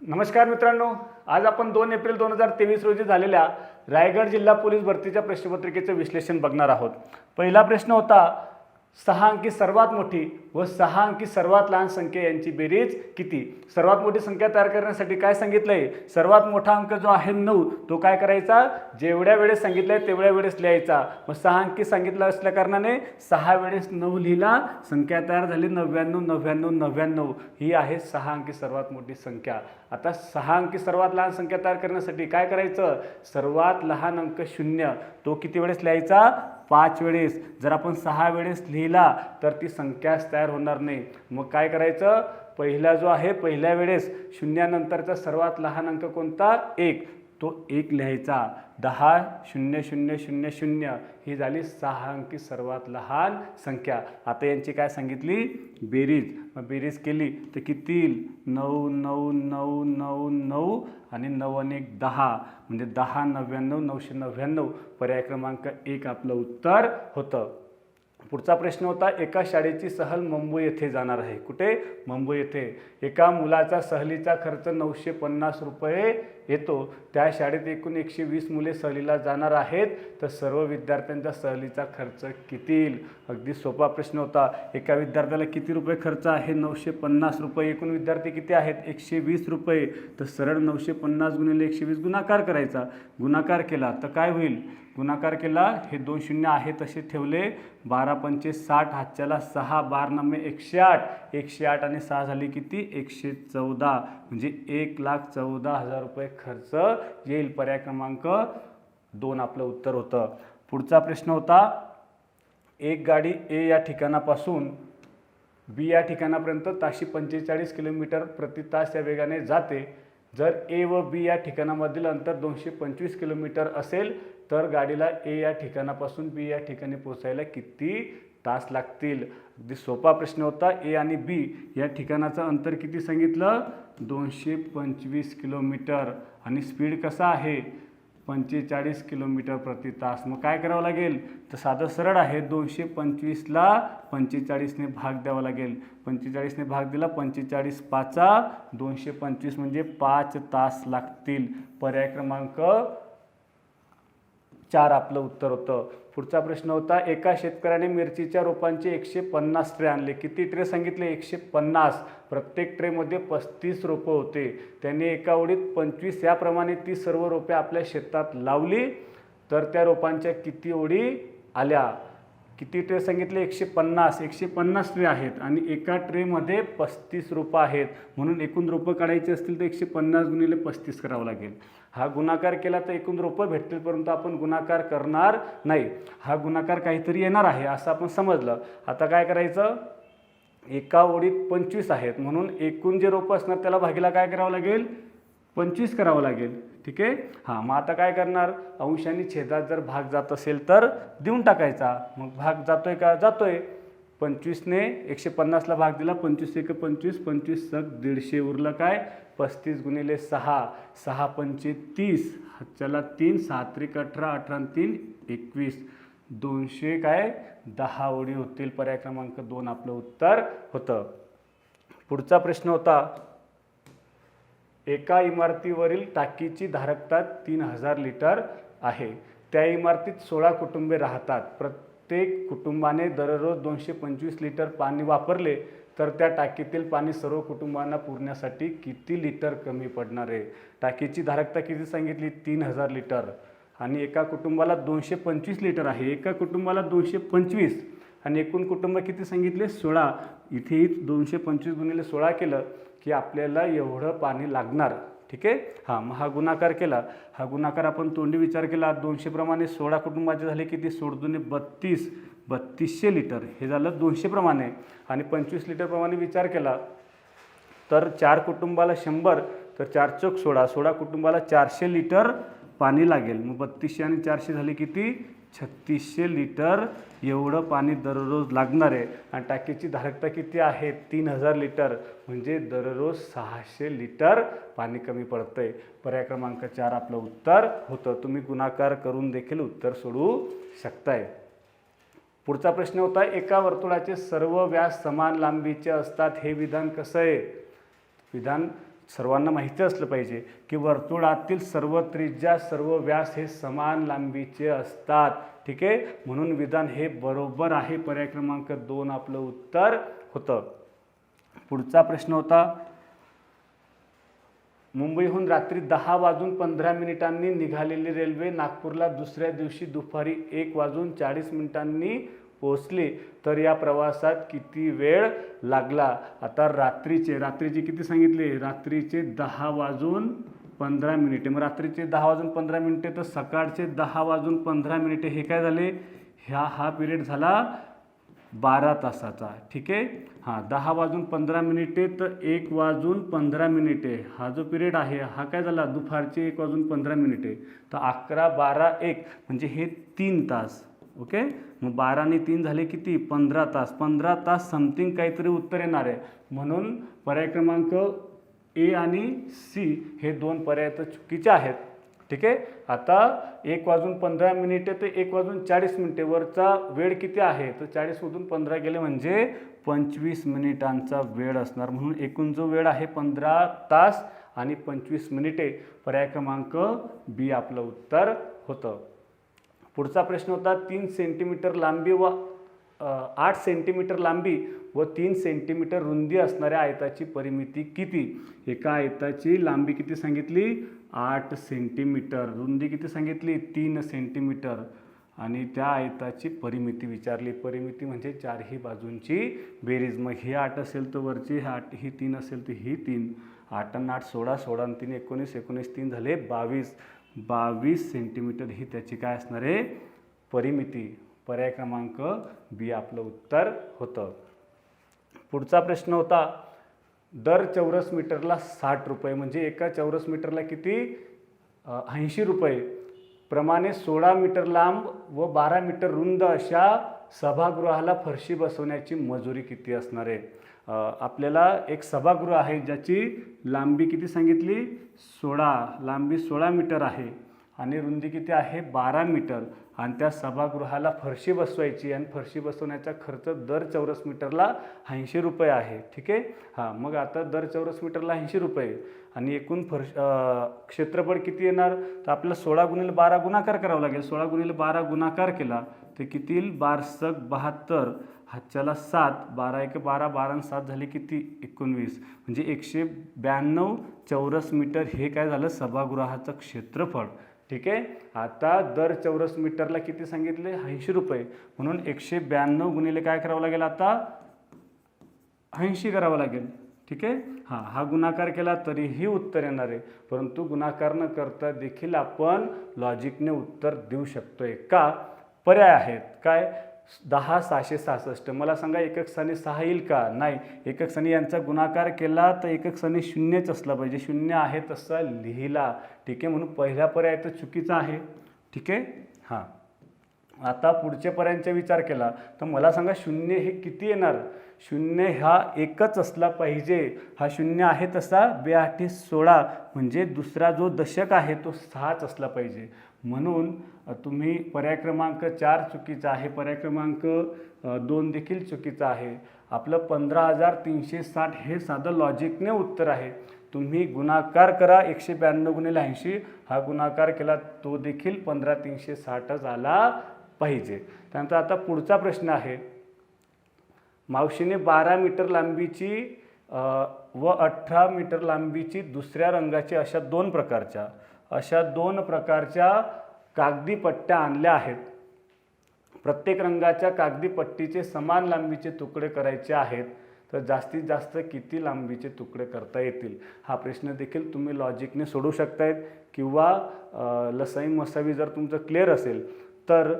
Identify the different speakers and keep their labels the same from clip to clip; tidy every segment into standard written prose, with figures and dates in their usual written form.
Speaker 1: नमस्कार मित्रांनो, आज आपण 2 एप्रिल 2023 रोजी झालेल्या रायगड जिल्हा पोलीस भरतीच्या प्रश्नपत्रिकेचे विश्लेषण बघणार आहोत। पहिला प्रश्न होता 6 अंकी सर्वात मोठी व 6 अंकी सर्वात लहान संख्या यांची बेरीज किती। सर्वात मोठी संख्या तयार करण्यासाठी काय सांगितलंय, सर्वात मोठा अंक जो आहे 9 तो काय करायचा, जेवढ्या वेळेस सांगितलंय तेवढ्या वेळेस लिहायचा। मग 6 अंकी सांगितलं असल्या कारणाने 6 वेळेस 9 लिहिला, संख्या तयार झाली 99 99 99। ही आहे 6 अंकी सर्वात मोठी संख्या। आता 6 अंकी सर्वात लहान संख्या तयार करण्यासाठी काय करायचं, सर्वात लहान अंक 0 तो किती वेळेस लिहायचा, 5 वेळेस। जर आपण 6 वेळेस लिहिला तर ती संख्याच तयार होणार नाही। मग काय करायचं, पहिला जो आहे पहिल्या वेळेस 0 नंतरचा सर्वात लहान अंक कोणता, 1 तो 1 लिहायचा। 10 0 0 0 0 ही झाली 6 अंकी सर्वात लहान संख्या। आता यांची काय सांगितली, बेरीज। मग बेरीज केली तर किती येईल, 9 9 9 9 9 आणि 9 आणि 1 10 म्हणजे 10 99 999। पर्याय क्रमांक 1 आपलं उत्तर होतं। पुढचा प्रश्न होता, एका शाळेची सहल मुंबई येथे जाणार आहे। कुठे, मुंबई येथे। एका मुलाचा सहलीचा खर्च 950 रुपये येतो। त्या शाळेत एकूण 120 मुले सहलीला जाणार आहेत, तर सर्व विद्यार्थ्यांचा सहलीचा खर्च किती येईल। अगदी सोपा प्रश्न होता। एका विद्यार्थ्याला किती रुपये खर्च आहे, 950 रुपये। एकूण विद्यार्थी किती आहेत, 120 रुपये। तर सरळ 950 गुणिले 120 गुणाकार करायचा। गुणाकार केला तर काय होईल, गुणाकार केला, हे 2 शून्य आहे तसे ठेवले, 12 पंचे 60, हातच्याला 6, 12 नम्मे 108, 108 आणि 6 झाली किती, 114 म्हणजे 1,14,000 रुपये खर्च येईल। पर्याय क्रमांक 2 आपलं उत्तर होतं। पुढचा प्रश्न होता, एक गाडी ए या ठिकाणापासून बी या ठिकाणापर्यंत ताशी 45 किलोमीटर प्रति तास या वेगाने जाते। जर ए व बी या ठिकाणामधील अंतर 225 किलोमीटर असेल तर गाडीला ए या ठिकाणापासून बी या ठिकाणी पोहोचायला किती तास लागतील। अगदी सोपा प्रश्न होता। ए आणि बी या ठिकाणाचं अंतर किती सांगितलं, 225 किलोमीटर आणि स्पीड कसा आहे, 45 किलोमीटर प्रति तास। मग काय करावं लागेल, तर साधं सरळ आहे, 225ला 45ने भाग द्यावा लागेल। 45ने भाग दिला, 45 पाचा 225 म्हणजे 5 तास लागतील। पर्याय क्रमांक 4 आपलं उत्तर होतं। पुढचा प्रश्न होता, एका शेतकऱ्याने मिरचीच्या रोपांचे 150 ट्रे आणले। किती ट्रे सांगितले, 150। प्रत्येक ट्रेमध्ये 35 रोपं होते। त्याने एका ओळीत 25 याप्रमाणे ती सर्व रोपे आपल्या शेतात लावली, तर त्या रोपांच्या किती ओळी आल्या। किती ट्रे सांगितले, 150। 150 ट्रे आहेत आणि एका ट्रेमध्ये 35 रोपं आहेत, म्हणून एकूण रोपं काढायची असतील तर 150 गुणिले 35 करावं लागेल। हा गुणाकार केला तर एकूण रोपं भेटतील, परंतु आपण गुणाकार करणार नाही। हा गुणाकार काहीतरी येणार आहे असं आपण समजलं। आता काय करायचं, एका ओळीत 25 आहेत, म्हणून एकूण जे रोपं असणार त्याला भागीला काय करावं लागेल, 25 करावं लागेल। ठीक आहे। हां, मग आता काय करणार, अंश आणि छेदात जर भाग जात असेल तर देऊन टाकायचा। मग भाग जातोय का, जातोय। 25ने 150ला भाग दिला, 25 1 25, 25 सक 150, उरलं काय, 35 गुणिले 6, 6 पंचे 30, हातच्याला 3, 6 त्रिक 18, 18 आणि 3 21, 200 काय 10 ओळी होतील। पर्याय क्रमांक 2 आपलं उत्तर होतं। पुढचा प्रश्न होता, एका इमारतीवरील टाकीची धारकता 3000 लिटर आहे। त्या इमारतीत 16 कुटुंबे राहतात। प्रत्येक कुटुंबाने दररोज 225 लिटर पाणी वापरले तर त्या टाकीतील पाणी सर्व कुटुंबांना पुरण्यासाठी किती लिटर कमी पडणार आहे। टाकीची धारकता किती सांगितली, 3000 लिटर आणि एका कुटुंबाला 225 लिटर आहे। एका कुटुंबाला 225 आणि एकूण कुटुंब किती सांगितले, 16। इथेही 225 गुणिले 16 केलं की आपल्याला एवढं पाणी लागणार। ठीक आहे। हां, मग हा गुणाकार केला, हा गुणाकार आपण तोंडी विचार केला, 200 प्रमाणे 16 कुटुंबाचे झाले किती, 16 दुने 32, 3200 लिटर हे झालं 200 प्रमाणे। आणि 25 लिटर प्रमाणे विचार केला तर 4 कुटुंबाला 100, तर 4 चौक 16, 16 कुटुंबाला 400 लिटर पाणी लागेल। मग 3200 आणि 400 झाले किती, 3600 लिटर एवढं पाणी दररोज लागणार आहे। आणि टाकीची धारकता किती आहे, 3000 लिटर, म्हणजे दररोज 600 लिटर पाणी कमी पडतंय। पर्याय क्रमांक 4 आपलं उत्तर होतं। तुम्ही गुणाकार करून देखील उत्तर सोडवू शकताय। पुढचा प्रश्न होता, एका वर्तुळाचे सर्व व्यास समान लांबीचे असतात, हे विधान कसं आहे। विधान सर्वांना माहिती असलं पाहिजे की वर्तुळातील सर्व त्रिज्या सर्व व्यास हे समान लांबीचे असतात. ठीक आहे, म्हणून विधान हे बरोबर आहे. पर्याय क्रमांक 2 आपलं उत्तर होतं. पुढचा प्रश्न होता, मुंबईहून रात्री 10:15 निघालेली रेल्वे नागपूरला दुसऱ्या दिवशी दुपारी 1:40 पोहोचली तर या प्रवासात किती वेळ लागला. आता रात्रीचे किती सांगितले, रात्रीचे 10:15. मग रात्रीचे 10:15 तर सकाळचे 10:15 हे काय झाले, हा पिरियड झाला 12 तासाचा. ठीक आहे, 10:15 तर 1:15 हा जो पिरियड आहे हा काय झाला, दुपारचे 1:15. तर 11, 12, 1 म्हणजे हे 3 तास. ओके, मग 12 आणि 3 झाले किती, 15 तास. 15 तास समथिंग काहीतरी उत्तर येणार आहे. म्हणून पर्याय क्रमांक ए आणि सी हे 2 पर्याय तर चुकीचे आहेत. ठीक आहे, आता 1:15 ते 1:40 वरचा वेळ किती आहे, तर 40मधून 15 गेले म्हणजे 25 मिनिटांचा वेळ असणार. म्हणून एकूण जो वेळ आहे 15 तास आणि 25 मिनिटे. पर्याय क्रमांक बी आपलं उत्तर होतं. पुढचा प्रश्न होता, 3 सेंटीमीटर लांबी व 8 सेंटीमीटर लांबी व 3 सेंटीमीटर रुंदी असणाऱ्या आयताची परिमिती किती. एका आयताची लांबी किती सांगितली, 8 सेंटीमीटर, रुंदी किती सांगितली, 3 सेंटीमीटर आणि त्या आयताची परिमिती विचारली. परिमिती म्हणजे चारही बाजूंची बेरीज. मग ही 8 असेल तर वरची 8, ही 3 असेल तर ही 3. 8 आणि 8 16, 16 आणि 3 19, 19 3 झाले 22. 22 सेंटीमीटर ही त्याची काय असणार आहे, परिमिती. पर्याय क्रमांक बी आपलं उत्तर होतं. पुढचा प्रश्न होता, दर चौरस मीटरला 60 रुपये म्हणजे एका चौरस मीटरला किती, 80 रुपये प्रमाणे 16 मीटर लांब व 12 मीटर रुंद अशा सभागृहाला फरशी बसवण्याची मजुरी किती असणार आहे. आपल्याला एक सभागृह आहे ज्याची लांबी किती सांगितली, 16, लांबी 16 मीटर आहे आणि रुंदी किती आहे, 12 मीटर. आणि त्या सभागृहाला फरशी बसवायची आणि फरशी बसवण्याचा खर्च दर चौरस मीटरला 80 रुपये आहे. ठीक आहे, मग आता दर चौरस मीटरला 80 रुपये आणि एकूण क्षेत्रफळ किती येणार, तर आपल्याला 16 × 12 गुणाकार करावा लागेल. 16 × 12 गुणाकार केला तर किती येईल, 12 × 72, हातच्याला 7, 12 × 12, 12 आणि 7 झाले किती, 19. म्हणजे 192 चौरस मीटर हे काय झालं, सभागृहाचं क्षेत्रफळ. ठीक आहे, आता दर चौरस मीटरला किती सांगितले, 80 रुपये. म्हणून 192 गुणिले काय करावं लागेल, आता 80 करावं लागेल. ठीक आहे, हा गुणाकार केला तरीही उत्तर येणार आहे. परंतु गुणाकार न करता देखील आपण लॉजिकने उत्तर देऊ शकतोय का. पर्याय आहेत काय, 10 666. मला सांगा एकक स्थानी 6 येईल का, नाही. एकक स्थानी यांचा गुणाकार केला तर एकक स्थानी 0च असला पाहिजे, 0 आहे तसा लिहिला. ठीक आहे, म्हणून पहिला पर्याय तर चुकीचा आहे. ठीक आहे, आता पुढच्या पर्यायांचा विचार केला तर मला सांगा 0 हे किती येणार. 0 हा एकच असला पाहिजे, हा 0 आहे तसा 2 16 म्हणजे दुसरा जो दशक आहे तो 6च असला पाहिजे. म्हणून तुम्ही पर्याय क्रमांक 4 चुकीचा आहे, पर्याय क्रमांक 2 देखील चुकीचा आहे. आपलं 15,360 हे साधं लॉजिकने उत्तर आहे. तुम्ही गुणाकार करा, 192 गुणिले 80 हा गुणाकार केला तो देखील 15,360च आला पाहिजे. त्यानंतर आता पुढचा प्रश्न आहे, मावशीने 12 मीटर लांबीची व 18 मीटर लांबीची दुसऱ्या रंगाची अशा दोन प्रकारच्या कागदी पट्ट्या आणल्या आहेत. प्रत्येक रंगाच्या कागदी पट्टीचे समान लांबीचे तुकडे करायचे आहेत, तर जास्तीत जास्त किती लांबीचे तुकडे करता येतील. हा प्रश्न देखील तुम्ही लॉजिकने सोडवू शकतायत किंवा लसाई मसावी जर तुमचं क्लिअर असेल तर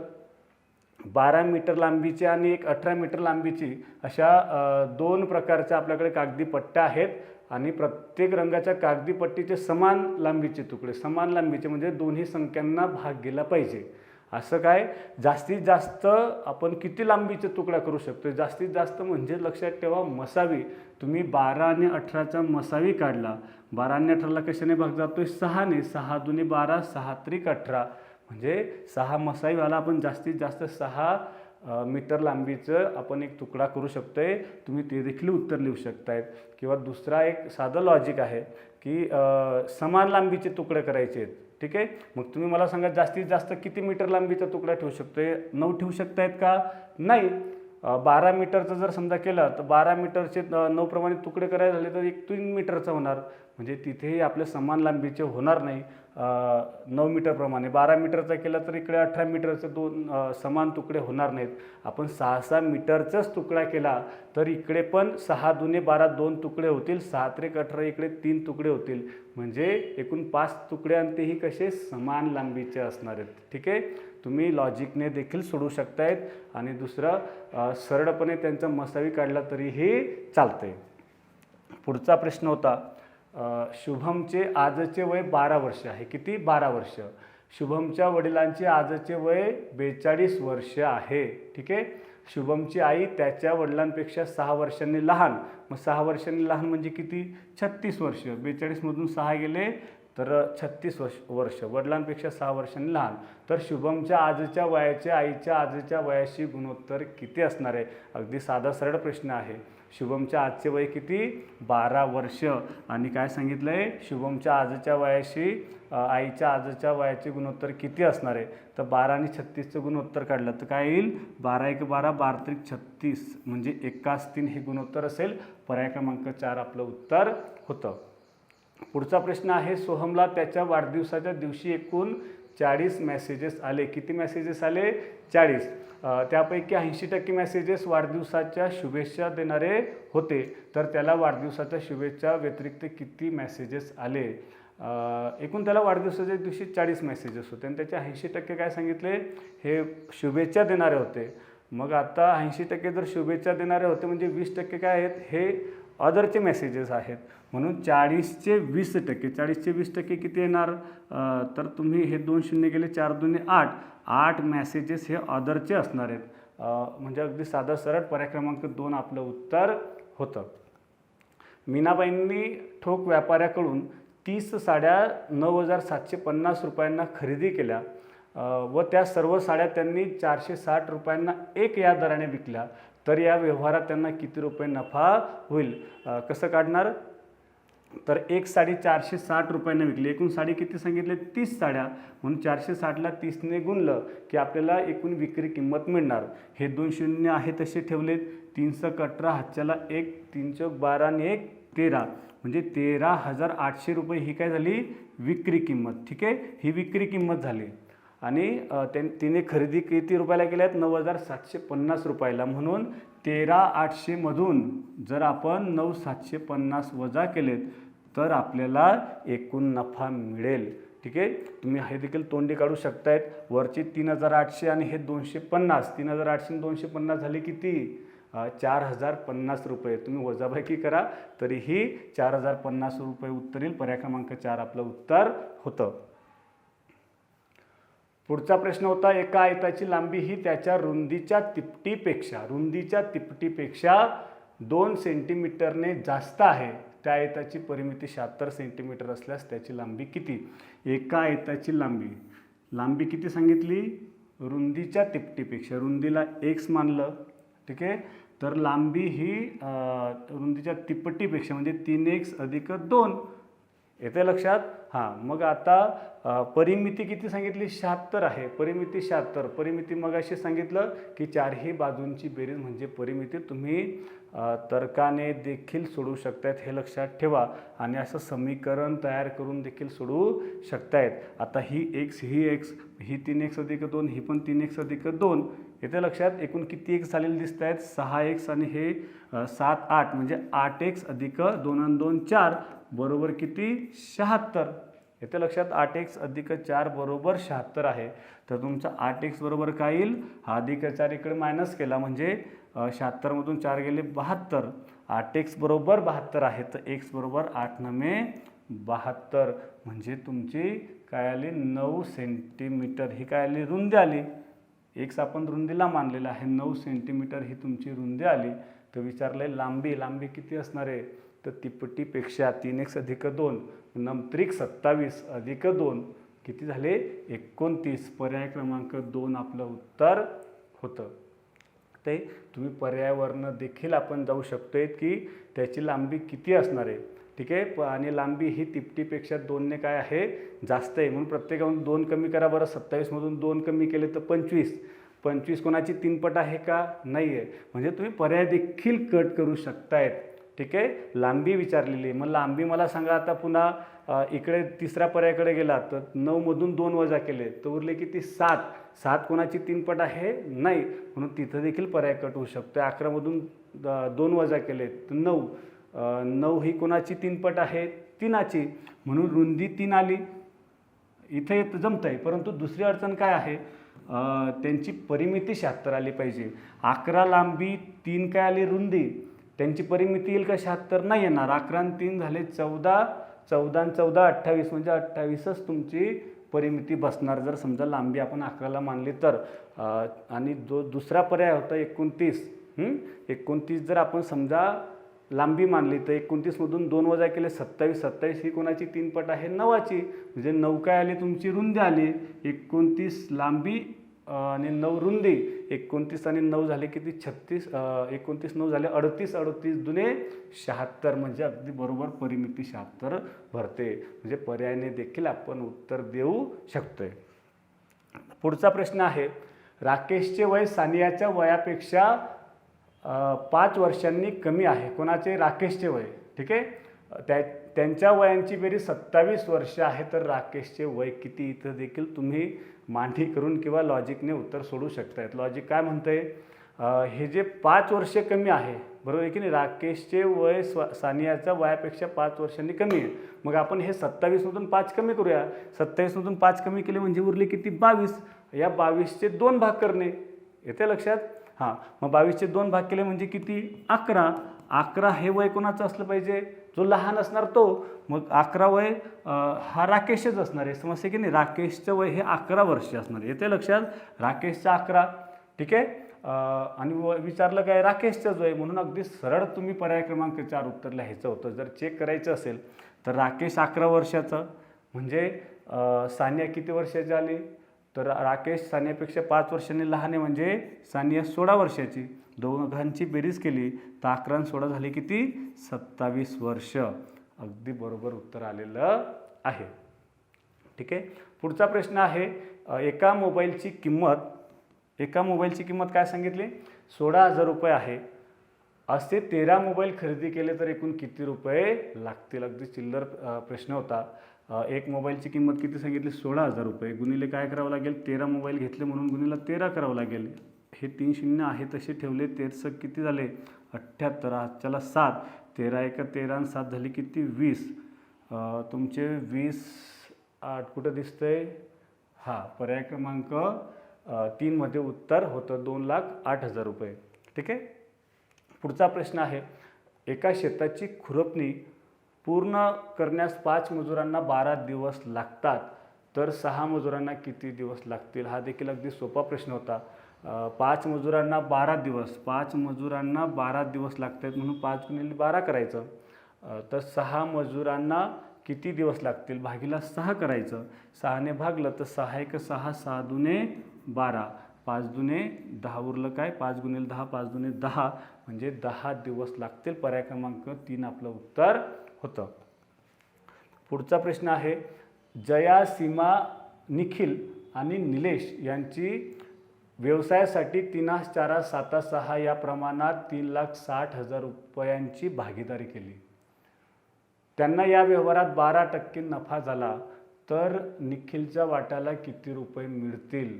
Speaker 1: 12 मीटर लांबीची आणि एक 18 मीटर लांबीची अशा 2 प्रकारच्या आपल्याकडे कागदी पट्ट्या आहेत आणि प्रत्येक रंगाच्या कागदी पट्टीचे समान लांबीचे तुकडे, समान लांबीचे म्हणजे दोन्ही संख्यांना भाग गेला पाहिजे. असं काय, जास्तीत जास्त आपण किती लांबीचे तुकडा करू शकतो, जास्तीत जास्त म्हणजे लक्षात ठेवा मसावी. तुम्ही 12 आणि 18चा मसावी काढला, 12 आणि 18ला कशाने भाग जातोय, 6ने. 6 दुनी 12, 6 त्रिक 18 म्हणजे 6 मसावीवाला आपण जास्तीत जास्त 6 मीटर लांबीचं आपण एक तुकडा करू शकतोय. तुम्ही ते देखील उत्तर लिहू शकतायत. किंवा दुसरा एक साधं लॉजिक आहे की समान लांबीचे तुकडे करायचे आहेत. ठीक आहे, मग तुम्ही मला सांगा जास्तीत जास्त किती मीटर लांबीचा तुकडा ठेवू शकतोय? 9 ठेवू शकतायत का? नाही. 12 मीटरचं जर समजा केलं तर 12 मीटरचे 9 प्रमाणे तुकडे करायचे झाले तर एक 3 मीटरचं होणार. म्हणजे तिथेही आपले समान लांबीचे होणार नाही. 9 मीटरप्रमाणे 12 मीटरचा केला तर इकडे 18 मीटरचे 2 समान तुकडे होणार नाहीत. आपण 6-6 मीटरचाच तुकडा केला तर इकडे पण 6 दुने 12 2 तुकडे होतील. 6 त्रिक 18 इकडे 3 तुकडे होतील. म्हणजे एकूण 5 तुकडे आणि तेही कसे समान लांबीचे असणार आहेत. ठीक आहे, तुम्ही लॉजिकने देखील सोडू शकतायत. आणि दुसरं सरळपणे त्यांचा मसावी काढला तरीही चालतंय. पुढचा प्रश्न होता शुभमचे आजचे वय 12 वर्ष आहे. किती? 12 वर्ष. शुभमच्या वडिलांचे आजचे वय 42 वर्ष आहे. ठीक आहे, शुभमची आई त्याच्या वडिलांपेक्षा 6 वर्षांनी लहान. मग 6 वर्षांनी लहान म्हणजे किती? 36 वर्ष. 42मधून 6 गेले तर 36 वर्ष. वडिलांपेक्षा 6 वर्षांनी लहान. तर शुभमच्या आजच्या वयाचे आईच्या आजच्या वयाशी गुणोत्तर किती असणार आहे? अगदी साधा सरळ प्रश्न आहे. शुभमच्या आजचे वय किती? 12 वर्ष. आणि काय सांगितलं आहे? शुभमच्या आजच्या वयाशी आईच्या आजच्या वयाचे गुणोत्तर किती असणार आहे? तर 12 आणि 36चं गुणोत्तर काढलं तर काय येईल? 12 × 12 12 त्रिक 36 म्हणजे 1:3 हे गुणोत्तर असेल. पर्याय क्रमांक 4 आपलं उत्तर होतं. पुढचा प्रश्न आहे सोहमला त्याच्या वाढदिवसाच्या दिवशी एकूण 40 मेसेजेस आले. किती मेसेजेस आले? 40. त्यापैकी 80% मेसेजेस वाढदिवसाच्या शुभेच्छा देणारे होते. तर त्याला वाढदिवसाच्या शुभेच्छा व्यतिरिक्त किती मेसेजेस आले? एकूण त्याला वाढदिवसाच्या दिवशी 40 मेसेजेस होते आणि त्याचे 80% काय सांगितले? हे शुभेच्छा देणारे होते. मग आता 80% जर शुभेच्छा देणारे होते म्हणजे 20% काय आहेत? हे अदरचे मेसेजेस आहेत. म्हणून 40चे 20%. 40चे 20% किती येणार? तर तुम्ही हे 2 शून्य गेले 4 दुने 8. 8 मेसेजेस हे अदरचे असणार आहेत. म्हणजे अगदी साधा सरळ पर्याय क्रमांक 2 आपलं उत्तर होतं. मीनाबाईंनी ठोक व्यापाऱ्याकडून 30 साड्या 9,750 रुपयांना खरेदी केल्या व त्या सर्व साड्या त्यांनी 460 रुपयांना एक या दराने विकल्या. तर या व्यवहारात त्यांना किती रुपये नफा होईल? कसं काढणार? तर एक साडी 460 रुपयांना विकली. एकूण साडी किती सांगितले? 30 साड्या. म्हणून 460ला 30ने गुणलं की आपल्याला एकूण विक्री किंमत मिळणार. हे 2 शून्य आहे तसे ठेवलेत. 3 × 18 हातच्याला 1, 3 × 12 आणि 1 13 म्हणजे 13,800 रुपये ही काय झाली? विक्री किंमत. ठीक आहे, ही विक्री किंमत झाली. आणि तिने खरेदी किती रुपयाला केल्या आहेत? 9,750 रुपयाला. म्हणून 13,800मधून जर आपण 9,750 वजा केलेत तर आपल्याला एकूण नफा मिळेल. ठीक आहे, तुम्ही हे देखील तोंडी काढू शकतायत. वरचे 3,800 आणि हे 250. 3,800 आणि 250 झाले किती? 4,050 रुपये. तुम्ही वजाबाकी करा तरीही 4,050 रुपये उत्तर येईल. पर्याय क्रमांक 4 आपलं उत्तर होतं. पुढचा प्रश्न होता एका आयताची लांबी ही त्याच्या रुंदीच्या तिपटीपेक्षा 2 सेंटीमीटरने जास्त आहे. त्या आयताची परिमिती 76 सेंटीमीटर असल्यास त्याची लांबी किती? एका आयताची लांबी किती सांगितली? रुंदीच्या तिपटीपेक्षा. रुंदीला x मानलं. ठीक आहे, तर लांबी ही रुंदीच्या तिपटीपेक्षा म्हणजे 3x + 2. येते लक्षात? हां, मग आता परिमिती किती सांगितली? 76 आहे. परिमिती 76. परिमिती मग अशी सांगितलं की 4ही बाजूंची बेरीज म्हणजे परिमिती. तुम्ही तर्काने देखील सोडवू शकतायत, हे लक्षात ठेवा. आणि असं समीकरण तयार करून देखील सोडवू शकतायत. आता ही x, ही 3x + 2, ही पण 3x + 2. येते लक्षात? एकूण किती x झालेले दिसत आहेत? 6x आणि हे 7 8 म्हणजे 8x + 2 आणि 2 4 बरोबर किती? 76. येते लक्षात? 8x + 4 बरोबर 76 आहे. तर तुमचा 8x बरोबर काय येईल? हा अधिक 4 इकडे मायनस केला म्हणजे 76मधून 4 गेले 72. 8x बरोबर 72 आहे. तर x बरोबर 8 × 9 72 म्हणजे तुमची काय आली? 9 सेंटीमीटर ही काय आली? रुंदी आली. x आपण रुंदीला मानलेला आहे. 9 सेंटीमीटर ही तुमची रुंदी आली. तर विचारले लांबी किती असणार आहे? तर तिपटीपेक्षा 3x + 2 9त्रिक 27 + 2 किती झाले? 29. पर्याय क्रमांक 2 आपलं उत्तर होतं. ते तुम्ही पर्यायावरनं देखील आपण जाऊ शकतोय की त्याची लांबी किती असणार आहे. ठीक आहे, आणि लांबी ही तिपटीपेक्षा 2ने काय आहे जास्त आहे, म्हणून प्रत्येकाहून 2 कमी करा बरं. 27मधून 2 कमी केले तर 25. 25 कोणाची 3 पट आहे का? नाही आहे. म्हणजे तुम्ही पर्याय देखील कट करू शकतायत. ठीक आहे, लांबी विचारलेली. मग लांबी मला सांगा आता पुन्हा इकडे तिसऱ्या पर्यायाकडे गेला तर 9मधून 2 वजा केले तर उरले किती? 7. 7 कोणाची 3 पट आहे? नाही, म्हणून तिथं देखील पर्याय कट होऊ शकतो. 11मधून 2 वजा केले तर 9. 9 ही कोणाची 3 पट आहे? 3ची, म्हणून रुंदी 3 आली. इथे जमतं आहे, परंतु दुसरी अडचण काय आहे? त्यांची परिमिती 76 आली पाहिजे. 11 लांबी, 3 काय आली? रुंदी. त्यांची परिमिती येईल का 76? नाही येणार. 11 आणि 3 झाले 14. 14 आणि 14 28, म्हणजे 28च तुमची परिमिती बसणार जर समजा लांबी आपण 11ला मानली तर. आणि जो दुसरा पर्याय होता 29. 29 जर आपण समजा लांबी मानली तर 29मधून 2 वजा केले 27. 27 ही कोणाची 3 पट आहे? 9ची, म्हणजे 9 काय आली? तुमची रुंदी आली. 29 लांबी आणि 9 रुंदी. 29 आणि 9 झाले किती? 36. 29 9 झाले 38. 38 दुने 76, म्हणजे अगदी बरोबर परिमिती 76 भरते. म्हणजे पर्यायाने देखील आपण उत्तर देऊ शकतोय. पुढचा प्रश्न आहे, राकेशचे वय सानियाच्या वयापेक्षा 5 वर्षांनी कमी आहे. कोणाचे? राकेशचे वय. ठीक आहे, त्यांच्या वयांची बेरीज 27 वर्ष आहे. तर राकेशचे वय किती? इथं देखील तुम्ही मांडणी करून किंवा लॉजिकने उत्तर सोडू शकतायत. लॉजिक काय म्हणतंय? हे जे 5 वर्ष कमी आहे, बरोबर आहे की नाही? राकेशचे वय सानियाच्या वयापेक्षा 5 वर्षांनी कमी आहे. मग आपण हे 27मधून 5 कमी करूया. 27मधून 5 कमी केले म्हणजे उरले किती? 22. या 22चे 2 भाग करणे. येते लक्षात? हां, मग 22चे 2 भाग केले म्हणजे किती? 11. 11 हे वय कोणाचं असलं पाहिजे? जो लहान असणार तो. मग 11 वय हा राकेशच असणार आहे. समजते की नाही? राकेशचं वय हे 11 वर्ष असणार आहे. येते लक्षात? राकेशचं 11. ठीक आहे, आणि विचारलं काय? राकेशचंच वय, म्हणून अगदी सरळ तुम्ही पर्याय क्रमांक 4 उत्तर लिहायचं होतं. जर चेक करायचं असेल तर राकेश 11 वर्षाचं, म्हणजे सानिया किती वर्षाची आली? तर राकेश सानियापेक्षा 5 वर्षांनी लहान आहे, म्हणजे सानिया 16 वर्षाची. दोघांची बेरीज केली तर 11 आणि 16 झाली किती? 27 वर्ष. अगदी बरोबर उत्तर आलेलं आहे. ठीक आहे, पुढचा प्रश्न आहे, एका मोबाईलची किंमत काय सांगितली? 16,000 रुपये आहे. असे 13 मोबाईल खरेदी केले तर एकूण किती रुपये लागतील? अगदी चिल्लर प्रश्न होता. एक मोबाईलची किंमत किती सांगितली? 16,000 रुपये. गुणिले काय करावं लागेल? 13 मोबाईल घेतले म्हणून गुणिले 13 करावं लागेल. हे 3 शून्य आहे तसे ठेवले. 13 किती झाले? 78. आजच्याला 7. 13 1 13 आणि 7 झाली किती? 20. तुमचे 20 8 कुठं दिसतंय? हां, पर्याय क्रमांक 3मध्ये उत्तर होतं 2,08,000 रुपये. ठीक आहे, पुढचा प्रश्न आहे, एका शेताची खुरपणी पूर्ण करण्यास 5 मजुरांना 12 दिवस लागतात, तर 6 मजुरांना किती दिवस लागतील? हा देखील अगदी सोपा प्रश्न होता. 5 मजुरांना 12 दिवस, 5 मजुरांना 12 दिवस लागतात म्हणून 5 गुणिले 12 करायचं. तर 6 मजुरांना किती दिवस लागतील? भागीला 6 करायचं. 6ने भागलं तर 6 1 6, 6 दुने 12, 5 दुने 10 उरलं काय? 5 गुणिले 10, 5 दुने 10, म्हणजे 10 दिवस लागतील. पर्याय क्रमांक 3 आपलं उत्तर होतं. पुढचा प्रश्न आहे, जया, सीमा, निखिल आणि निलेश यांची व्यवसायासाठी 3 4 7 6 या प्रमाणात 3,60,000 रुपयांची भागीदारी केली. त्यांना या व्यवहारात 12% नफा झाला, तर निखिलच्या वाट्याला किती रुपये मिळतील?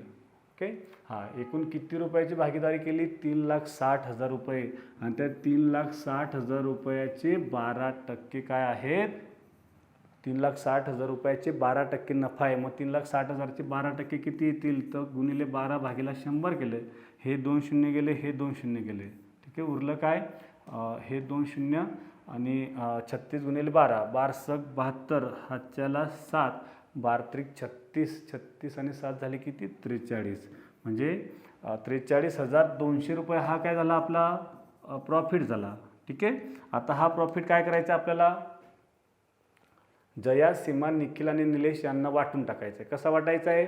Speaker 1: ओके, हां, एकूण किती रुपयाची भागीदारी केली? 3,60,000 रुपये. आणि त्या 3,60,000 रुपयाचे 12% काय आहेत? 3,60,000 रुपयाचे 12% नफा आहे. मग 3,60,000चे 12% किती येतील? तर गुणिले 12 भागीला 100 केले. हे 2 शून्य गेले, हे 2 शून्य गेले. ठीक आहे, उरलं काय? हे 2 शून्य आणि 36 गुणिले 12, 12 सक 72, हातच्याला 7, 12 त्रिक 36, 36 आणि 7 झाले किती? 43. म्हणजे 43,200 रुपये हा काय झाला? आपला प्रॉफिट झाला. ठीक आहे, आता हा प्रॉफिट काय करायचा आपल्याला? जया, सीमा, निखिल आणि निलेश यांना वाटून टाकायचं आहे. कसा वाटायचा आहे?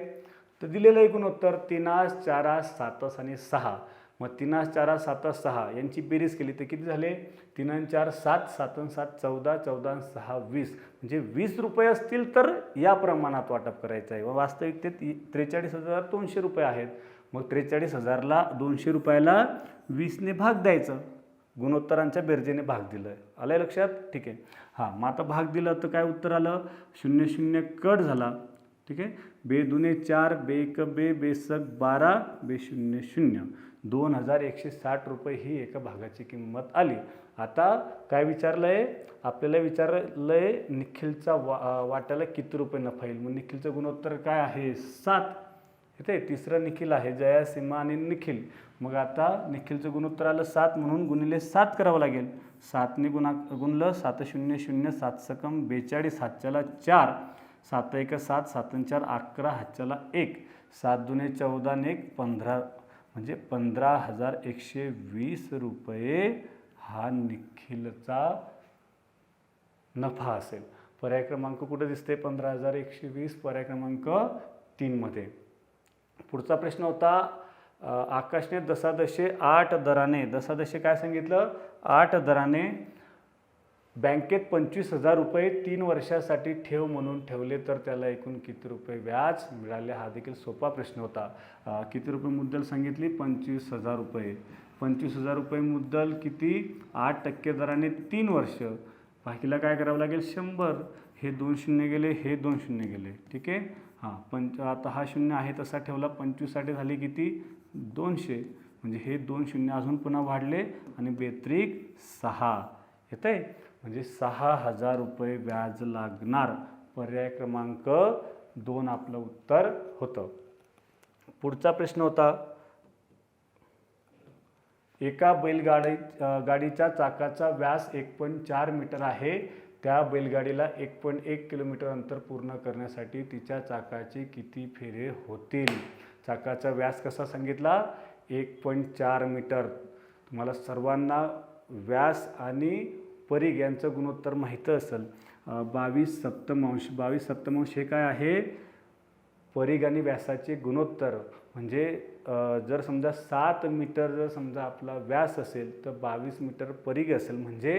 Speaker 1: तर दिलेलं एकूण उत्तर 3 4 7 आणि 6, मग 3 4 7 6 यांची बेरीज केली तर किती झाले? 3 4 7 7 7 14 14 6 20 म्हणजे 20 रुपये असतील तर या प्रमाणात वाटप करायचं आहे व वास्तविकतेत 43,200 रुपये आहेत. मग 43,000ला 200 रुपयाला 20ने भाग द्यायचं, गुणोत्तरांच्या बेरजेने भाग दिलं आहे. आलं लक्षात? ठीक आहे. हां, मग आता भाग दिलं तर काय उत्तर आलं? 0 0 कट झाला. ठीक आहे. बे दुने 4, बे 1 बे, बे सक 12, बे 0 0 2,160 रुपये ही एका भागाची किंमत आली. आता काय विचारलं आहे आपल्याला? विचारलं आहे निखिलचा वाट्याला किती रुपये नफा येईल. मग निखिलचं गुणोत्तर काय आहे? 7. इथे तिसरं निखिल आहे, जया, सीमा आणि निखिल. मग आता निखिलचं गुणोत्तर आलं 7 म्हणून गुणिले 7 करावं लागेल. 7ने गुणलं 7 0 0 7 सकम 42 हातच्याला 4 7 1 7 7 4 11 हातच्याला 1 7 दुने 14 आणि 1 15 म्हणजे 15,120 रुपये हा निखिलचा नफा असेल. पर्याय क्रमांक कुठे दिसते? 15,120 पर्याय क्रमांक 3 मध्ये. पुढचा प्रश्न होता आकाशने दशादशे 8 दराने, दशादशे काय सांगितलं? 8 दराने बँकेत 25,000 रुपये 3 वर्षासाठी ठेव म्हणून ठेवले तर त्याला एकूण किती रुपये व्याज मिळाले? हा देखील सोपा प्रश्न होता. किती रुपये मुद्दल सांगितली? 25,000 रुपये. 25,000 रुपये मुद्दल किती? 8% दराने 3 वर्ष. बाकीला काय करावं लागेल? 100. हे 2 शून्य गेले, हे 2 शून्य गेले. ठीक आहे. हां, आता हा शून्य आहे तसा ठेवला. 25साठी झाली किती? 200. म्हणजे हे 2 शून्य अजून पुन्हा वाढले आणि बेत्रिक 6 येत आहे. म्हणजे 6,000 रुपये व्याज लागणार. पर्याय क्रमांक 2 आपलं उत्तर होतं. पुढचा प्रश्न होता एका गाडीच्या चाकाचा व्यास 1.4 मीटर आहे. त्या बैलगाडीला 1.1 किलोमीटर अंतर पूर्ण करण्यासाठी तिच्या चाकाचे किती फेरे होतील? चाकाचा व्यास कसा सांगितला? 1.4 मीटर. तुम्हाला सर्वांना व्यास आणि परिघ यांचं गुणोत्तर माहीत असेल. 22 सप्तमांश. 22 सप्तमांश हे काय आहे? परिघ आणि व्यासाचे गुणोत्तर. म्हणजे जर समजा 7 मीटर जर समजा आपला व्यास असेल तर 22 मीटर परिघ असेल, म्हणजे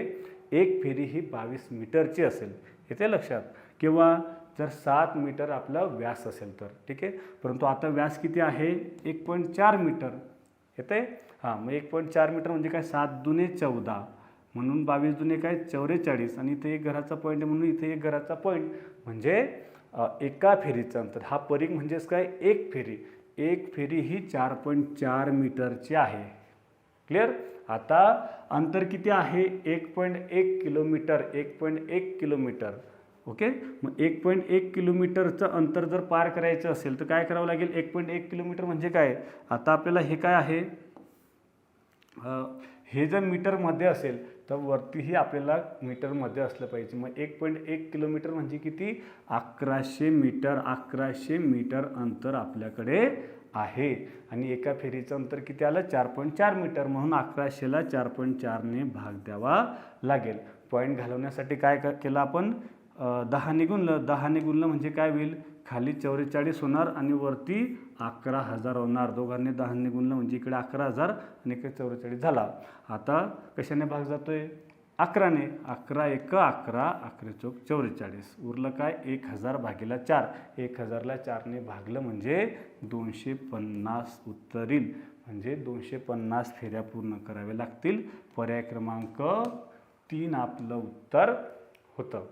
Speaker 1: एक फेरी ही 22 मीटरची असेल. येते लक्षात? किंवा जर 7 मीटर आपला व्यास असेल तर. ठीक आहे. परंतु आता व्यास किती आहे? 1.4 मीटर. येते? हां, मग 1.4 मीटर म्हणजे काय? 7 दुने 14 म्हणून 22 दुने काय? 44 आणि इथे एक घराचा पॉईंट आहे म्हणून इथे एक घराचा पॉईंट म्हणजे एका फेरीचं अंतर. हा परिघ म्हणजेच काय? एक फेरी. एक फेरी ही 4.4 मीटरची आहे. क्लिअर? आता अंतर किती आहे? 1.1 किलोमीटर. 1.1 किलोमीटर. ओके. मग 1.1 किलोमीटरचं अंतर जर पार करायचं असेल तर काय करावं लागेल? 1.1 किलोमीटर म्हणजे काय? आता आपल्याला हे काय आहे? हे जर मीटरमध्ये असेल तर वरतीही आपल्याला मीटरमध्ये असलं पाहिजे. मग 1.1 किलोमीटर म्हणजे किती? 1100 मीटर. 1100 मीटर अंतर आपल्याकडे आहे. आणि एका फेरीचं अंतर किती आलं? 4.4 मीटर. म्हणून 1100ला 4.4ने भाग द्यावा लागेल. पॉईंट घालवण्यासाठी काय केलं आपण? 10ने गुणलं. 10ने गुणलं म्हणजे काय होईल? खाली 44 होणार आणि वरती 11,000 होणार. दोघांनी 10ने गुणलं म्हणजे इकडे 11,000 आणि इकडे 44 झाला. आता कशाने भाग जातोय? 11ने. 11 1 11, 11 चौक 44. उरलं काय? 1000 भागीला 4. 1000ला 4ने भागलं म्हणजे 250 उत्तर येईल. म्हणजे 250 फेऱ्या पूर्ण कराव्या लागतील. पर्याय क्रमांक 3 आपलं उत्तर होतं.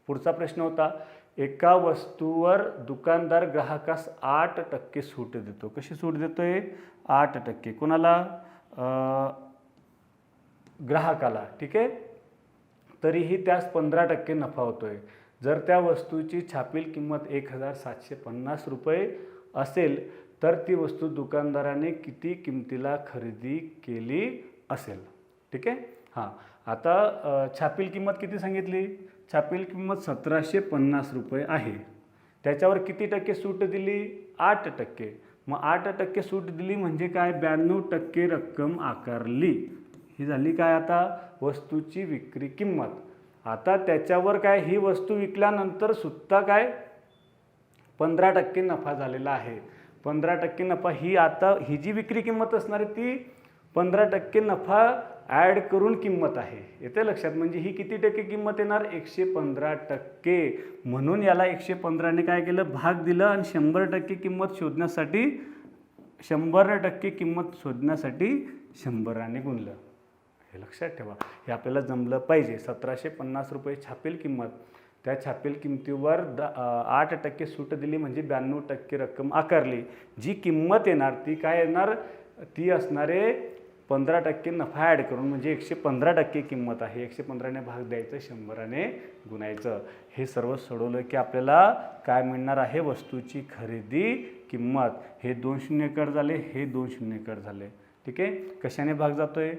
Speaker 1: पुढचा प्रश्न होता एका वस्तूवर दुकानदार ग्राहकास 8% सूट देतो. कशी सूट देतोय? 8%. कोणाला? ग्राहकाला. ठीक आहे. तरीही त्यास 15% नफा होतोय. जर त्या वस्तूची छापील किंमत 1,750 रुपये असेल तर ती वस्तू दुकानदाराने किती किमतीला खरेदी केली असेल? ठीक आहे. हां, आता छापील किंमत किती सांगितली? छापील किंमत 1,750 रुपये आहे. त्याच्यावर किती टक्के सूट दिली? 8%. मग 8% सूट दिली म्हणजे काय? 92% रक्कम आकारली. ही झाली काय? आता वस्तूची विक्री किंमत. आता त्याच्यावर काय? ही वस्तू विकल्यानंतर सुद्धा काय? 15% नफा झालेला आहे. 15% नफा ही आता ही जी विक्री किंमत असणार आहे ती 15% नफा ॲड करून किंमत आहे. येते लक्षात. म्हणजे ही किती टक्के किंमत येणार? 115%. म्हणून याला 115ने काय केलं? भाग दिलं आणि 100% किंमत शोधण्यासाठी 100% किंमत शोधण्यासाठी 100ने गुणलं. हे लक्षात ठेवा. हे आपल्याला जमलं पाहिजे. 1750 रुपये छापील किंमत. त्या छापील किमतीवर 8% सूट दिली म्हणजे 92% रक्कम आकारली. जी किंमत येणार ती काय येणार? ती असणारे 15% नफा ॲड करून म्हणजे 115% किंमत आहे. 115ने भाग द्यायचं, 100ने गुणायचं. हे सर्व सोडवलं की आपल्याला काय मिळणार आहे? वस्तूची खरेदी किंमत. हे 2 शून्य कट झाले, हे 2 शून्य कट झाले. ठीक आहे. कशाने भाग जातोय?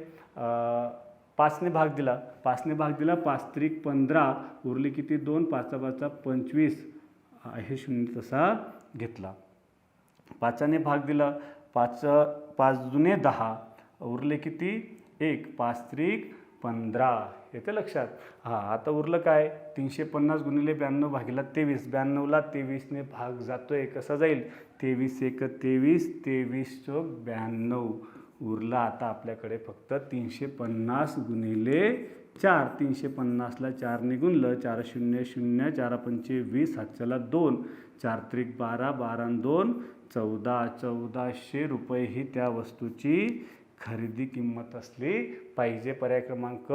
Speaker 1: 5ने भाग दिला. 5ने भाग दिला, 5 त्रिक 15, उरले किती? 2, 5 5 25. हे शून्य तसा घेतला. 5ने भाग दिला, 5 दुने 10, उरले किती? 1, 5 त्रिक 15. येते लक्षात. हां, आता उरलं काय? 350 गुणिले 92 भागिला 23. 92ला 23ने भाग जातोय. कसा जाईल? 23 1 23, 23 चौक 92. उरला आता आपल्याकडे फक्त 350 गुणिले 4. 350ला 4ने गुणलं, 4 0 0, 4 5 20, हातच्याला 2, 4 त्रिक 12, 12 2 14. 1400 रुपये ही त्या वस्तूची खरेदी किंमत असली पाहिजे. पर्याय क्रमांक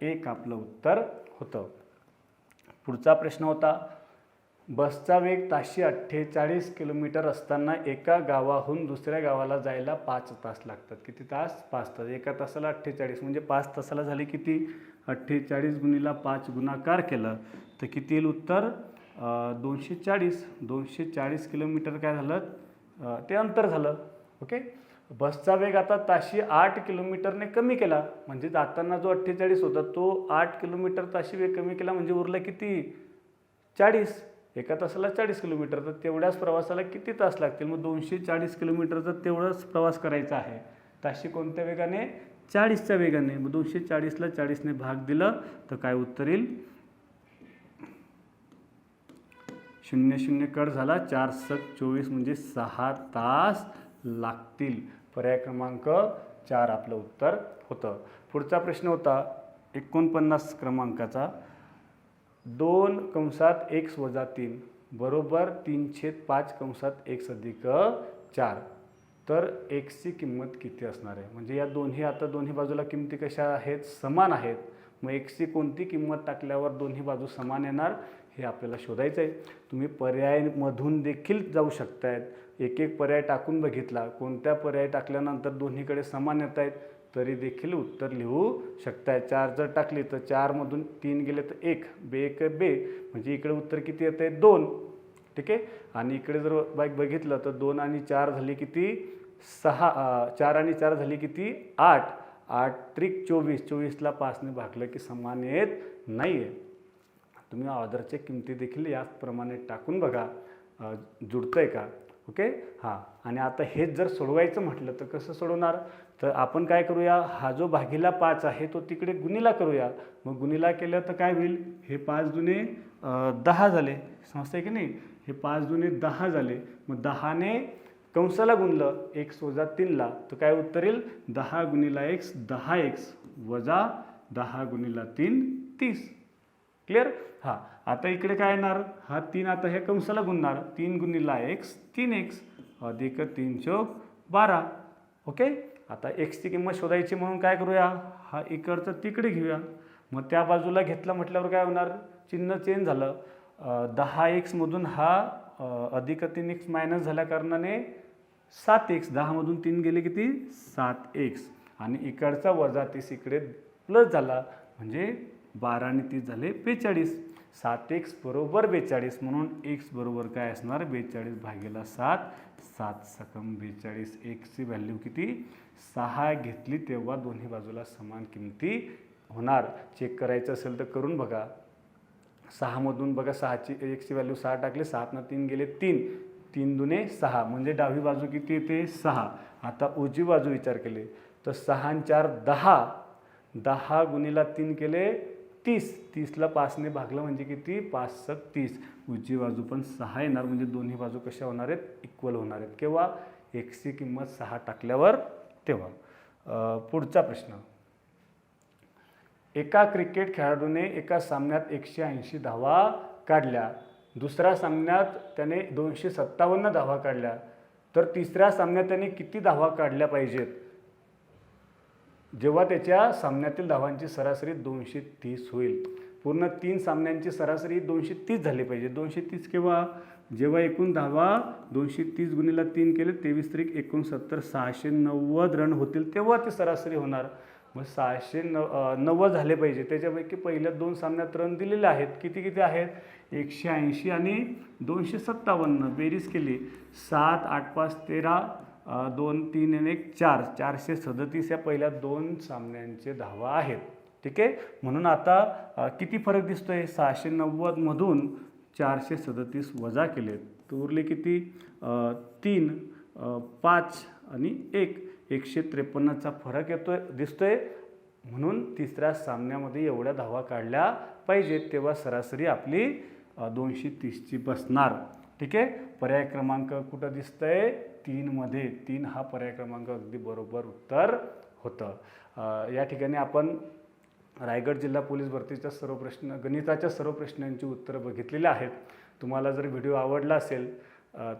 Speaker 1: 1 आपलं उत्तर होतं. पुढचा प्रश्न होता, बसचा वेग ताशी 48 किलोमीटर असताना एका गावाहून दुसऱ्या गावाला जायला 5 तास लागतात. किती तास? 5 तास. एका तासाला 48 म्हणजे 5 तासाला झाले किती? 48 गुणिला 5 गुणाकार केलं तर किती येईल उत्तर? 240. 240 किलोमीटर काय झालं? ते अंतर झालं. ओके. बसचा वेग आता ताशी 8 किलोमीटरने कमी केला. म्हणजे जाताना जो 48 होता तो 8 किलोमीटर ताशी वेग कमी केला म्हणजे उरला किती? 40. एका तासाला 40 किलोमीटर. तर तेवढ्याच प्रवासाला किती तास लागतील? मग 240 किलोमीटरचा तेवढाच प्रवास करायचा आहे. ताशी कोणत्या वेगाने? 40च्या वेगाने. मग 240ला 40ने भाग दिलं तर काय उत्तर येईल? 0 0 कट झाला. 4 7 24 म्हणजे 6 तास लागतील. पर्याय क्रमांक 4 आपलं उत्तर होतं. पुढचा प्रश्न होता 49 क्रमांकाचा. 2 कंसात x वजा 3 बरोबर 3/5 कंसात x अधिक 4. तर xची किंमत किती असणार आहे? म्हणजे या दोन्ही आता दोन्ही बाजूला किमती कशा आहेत? समान आहेत. मग xची कोणती किंमत टाकल्यावर दोन्ही बाजू समान येणार हे आपल्याला शोधायचं आहे. तुम्ही पर्यायमधून देखील जाऊ शकतायत. एक एक पर्याय टाकून बघितला, कोणत्या पर्याय टाकल्यानंतर दोन्हीकडे समान येत आहेत तरी देखील उत्तर लिहू शकताय. 4 जर टाकली तर 4मधून 3 गेले तर 1, बे 1 बे, म्हणजे इकडे उत्तर किती येतं आहे? 2. ठीक आहे. आणि इकडे जर बघितलं तर 2 आणि 4 झाली किती? 6. 4 आणि 4 झाली किती? 8. 8 त्रिक 24. 24ला 5ने भागलं की समान येत नाही आहे. तुम्ही ऑर्डरच्या किमती देखील याचप्रमाणे टाकून बघा जुळतंय का. ओके. हां, आणि आता हेच जर सोडवायचं म्हटलं तर कसं सोडवणार? तर आपण काय करूया? हा जो भागीला 5 आहे तो तिकडे गुणीला करूया. मग गुणीला केलं तर काय होईल? हे 5 दुने 10 झाले. समजतंय की नाही? हे 5 दुने 10 झाले. मग 10ने कंसाला गुणलं x वजा 3ला तर काय उत्तर येईल? 10 गुणिला x 10x वजा 10 गुणिला 3 30. क्लिअर? हां, आता इकडे काय येणार? हा 3 आता हे कंसाला गुणणार. 3 गुणिला x 3x अधिक 3 चौक 12. ओके. आता xची किंमत शोधायची म्हणून काय करूया? हा इकडचं तिकडे घेऊया. मग त्या बाजूला घेतलं म्हटल्यावर काय होणार? चिन्ह चेंज झालं. 10x मधून हा अधिक 3x मायनस झाल्या कारणाने 7x. 10मधून 3 गेले किती? 7x. आणि इकडचा वजा 30 इकडे प्लस झाला म्हणजे 12 आणि 30 झाले 42. 7x बरोबर 42 म्हणून x बरोबर काय असणार? 42 भागिले 7. 7 सकम 42. xची व्हॅल्यू किती? 6 घेतली तेव्हा दोन्ही बाजूला समान किमती होणार. चेक करायचं असेल तर करून बघा. 6मधून बघा 6ची xची व्हॅल्यू 6 टाकली. 7 3 गेले 3. 3 दुने 6 म्हणजे डावी बाजू किती येते? 6. आता उजवी बाजू विचार केले तर 6 आणि 4 10. 10 गुणिला 3 केले 30ला 5ने भागलं म्हणजे किती, 5 × 30. उजवी बाजू पण 6 येणार, म्हणजे दोन्ही बाजू कशा होणार आहेत, इक्वल होणार आहेत. केव्हा, xची किंमत 6 टाकल्यावर तेव्हा. पुढचा प्रश्न, एका क्रिकेट खेळाडूने एका सामन्यात 180 धावा काढल्या, दुसऱ्या सामन्यात त्याने 257 धावा काढल्या, तर तिसऱ्या सामन्यात त्याने किती धावा काढल्या पाहिजेत जेव्हा त्याच्या सामन्यातील धावांची सरासरी 230 होईल. पूर्ण 3 सामन्यांची सरासरी 230 झाली पाहिजे. 230 केव्हा, जेव्हा एकूण धावा 230 गुणिले 3 केले 23 त्रिक 69, 690 रन होतील तेव्हा ती सरासरी होणार. मग 690 झाले पाहिजे. त्याच्यापैकी पहिल्या 2 सामन्यात रन दिलेले आहेत, किती आहेत, 180 आणि 257. बेरीज केली 7, 8, 5, 13, 2, 3 आणि 1, 4, 437 या पहिल्या 2 सामन्यांचे धावा आहेत. ठीक आहे. म्हणून आता किती फरक दिसतोय, 690मधून 437 वजा केले तर उरले किती, 3, 5 आणि 1, 153चा फरक दिसतोय. म्हणून तिसऱ्या सामन्यामध्ये एवढ्या धावा काढल्या पाहिजेत तेव्हा सरासरी आपली 230ची बसणार. ठीक आहे. पर्याय क्रमांक कुठं दिसतंय, 3मध्ये. 3 हा पर्याय क्रमांक अगदी बरोबर उत्तर होतं. या ठिकाणी आपण रायगड जिल्हा पोलीस भरतीच्या सर्व प्रश्न, गणिताच्या सर्व प्रश्नांची उत्तरं बघितलेली आहेत. तुम्हाला जर व्हिडिओ आवडला असेल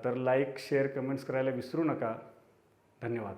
Speaker 1: तर लाईक, शेअर, कमेंट्स करायला विसरू नका. धन्यवाद.